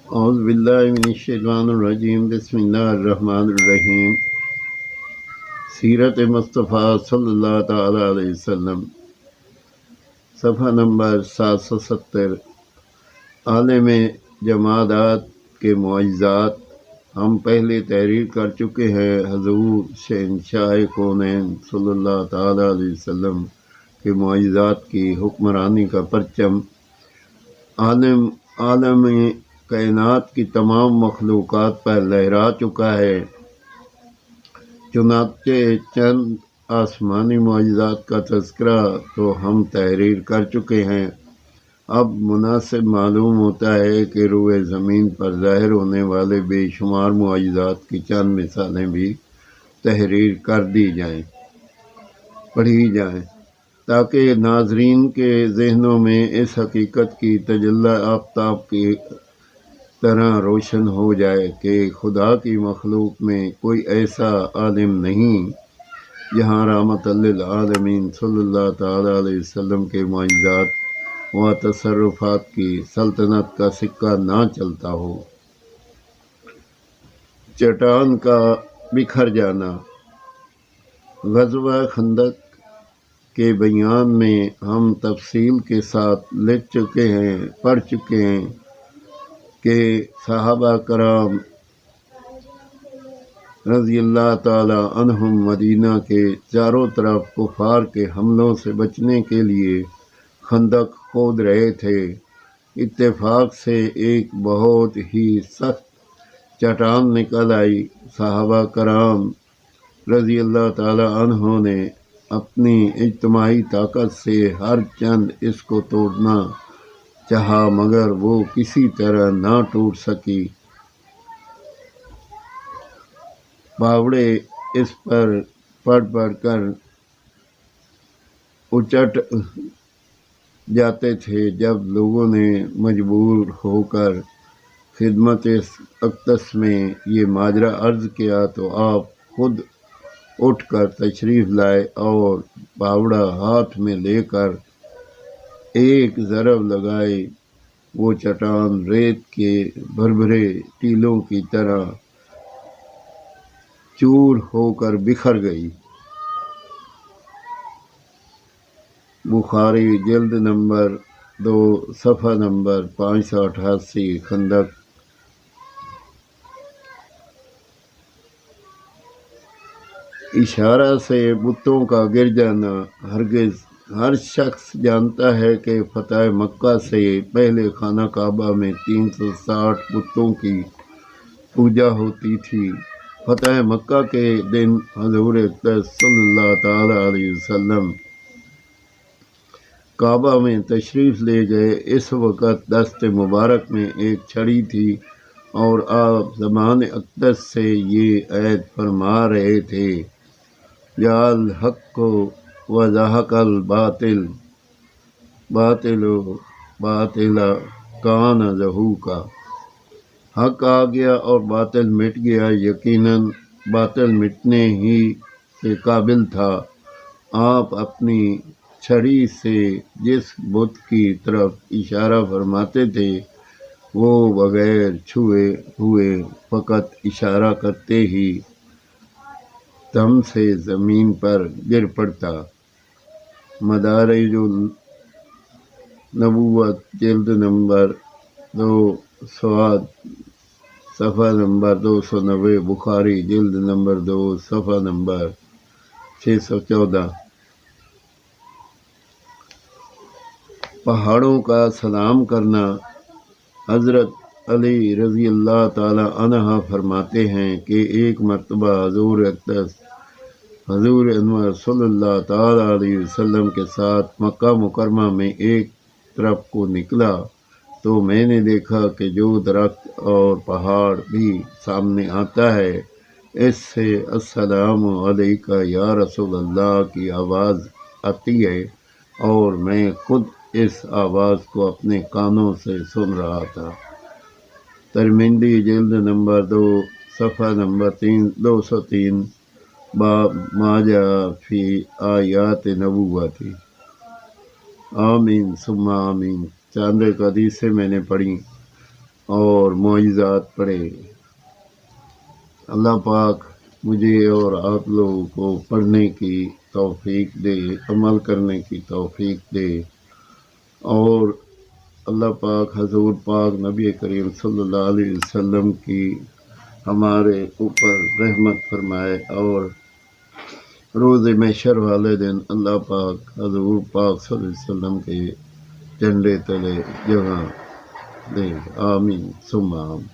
اعوذ باللہ من الشیطان الرجیم بسم اللہ الرحمن الرحیم۔ سیرت مصطفیٰ صلی اللہ تعالی علیہ وسلم، صفحہ نمبر 770۔ عالم جمادات کے معجزات ہم پہلے تحریر کر چکے ہیں۔ حضور شہنشاہ کونین صلی اللہ تعالی علیہ وسلم کے معجزات کی حکمرانی کا پرچم عالم کائنات کی تمام مخلوقات پر لہرا چکا ہے۔ چنانچہ چند آسمانی معجزات کا تذکرہ تو ہم تحریر کر چکے ہیں، اب مناسب معلوم ہوتا ہے کہ روئے زمین پر ظاہر ہونے والے بے شمار معجزات کی چند مثالیں بھی تحریر کر دی جائیں، پڑھی جائیں، تاکہ ناظرین کے ذہنوں میں اس حقیقت کی تجلی آفتاب کی طرح روشن ہو جائے کہ خدا کی مخلوق میں کوئی ایسا عالم نہیں جہاں رحمت للعالمین صلی اللہ تعالی علیہ وسلم کے معجزات و تصرفات کی سلطنت کا سکہ نہ چلتا ہو۔ چٹان کا بکھر جانا۔ غزوہ خندق کے بیان میں ہم تفصیل کے ساتھ لکھ چکے ہیں، پڑھ چکے ہیں کہ صحابہ کرام رضی اللہ تعالی عنہم مدینہ کے چاروں طرف کفار کے حملوں سے بچنے کے لیے خندق کھود رہے تھے۔ اتفاق سے ایک بہت ہی سخت چٹان نکل آئی۔ صحابہ کرام رضی اللہ تعالی عنہ نے اپنی اجتماعی طاقت سے ہر چند اس کو توڑنا چاہا، مگر وہ کسی طرح نہ ٹوٹ سکی۔ پاوڑے اس پر پڑھ کر اچٹ جاتے تھے۔ جب لوگوں نے مجبور ہو کر خدمت اقدس میں یہ ماجرا عرض کیا تو آپ خود اٹھ کر تشریف لائے اور پاوڑا ہاتھ میں لے کر ایک ضرب لگائے، وہ چٹان ریت کے بھربھرے ٹیلوں کی طرح چور ہو کر بکھر گئی۔ بخاری جلد نمبر 2 صفحہ نمبر 588۔ خندق۔ اشارہ سے بتوں کا گر جانا۔ ہرگز ہر شخص جانتا ہے کہ فتح مکہ سے پہلے خانہ کعبہ میں 360 بتوں کی پوجا ہوتی تھی۔ فتح مکہ کے دن حضور اقدس صلی اللہ تعالی علیہ وسلم کعبہ میں تشریف لے گئے۔ اس وقت دست مبارک میں ایک چھڑی تھی اور آپ زبان اقدس سے یہ عہد فرما رہے تھے، یا الحق و زہق الباطل باطل کان زہوقا۔ حق آ گیا اور باطل مٹ گیا، یقیناً باطل مٹنے ہی سے قابل تھا۔ آپ اپنی چھڑی سے جس بت کی طرف اشارہ فرماتے تھے وہ بغیر چھوئے ہوئے فقط اشارہ کرتے ہی دم سے زمین پر گر پڑتا۔ مدارج النبوت جلد نمبر 2 سواد صفحہ نمبر 290۔ بخاری جلد نمبر 2 صفحہ نمبر 614۔ پہاڑوں کا سلام کرنا۔ حضرت علی رضی اللہ تعالی عنہ فرماتے ہیں کہ ایک مرتبہ حضور اقدس حضور انور صلی اللہ تعالی علیہ وسلم کے ساتھ مکہ مکرمہ میں ایک طرف کو نکلا تو میں نے دیکھا کہ جو درخت اور پہاڑ بھی سامنے آتا ہے اس سے السلام علیکہ یا رسول اللہ کی آواز آتی ہے، اور میں خود اس آواز کو اپنے کانوں سے سن رہا تھا۔ ترمذی جلد نمبر 2 صفحہ نمبر 203۔ باب ما جاء فی آیات نبوتی۔ آمین ثم آمین۔ چاند ایک حدیث سے میں نے پڑھی اور معجزات پڑھے۔ اللہ پاک مجھے اور آپ لوگوں کو پڑھنے کی توفیق دے، عمل کرنے کی توفیق دے، اور اللہ پاک حضور پاک نبی کریم صلی اللہ علیہ وسلم کی ہمارے اوپر رحمت فرمائے، اور روز محشر والے دن اللہ پاک حضور پاک صلی اللہ علیہ وسلم کے جھنڈے تلے جگہ دے۔ آمین ثم آمین۔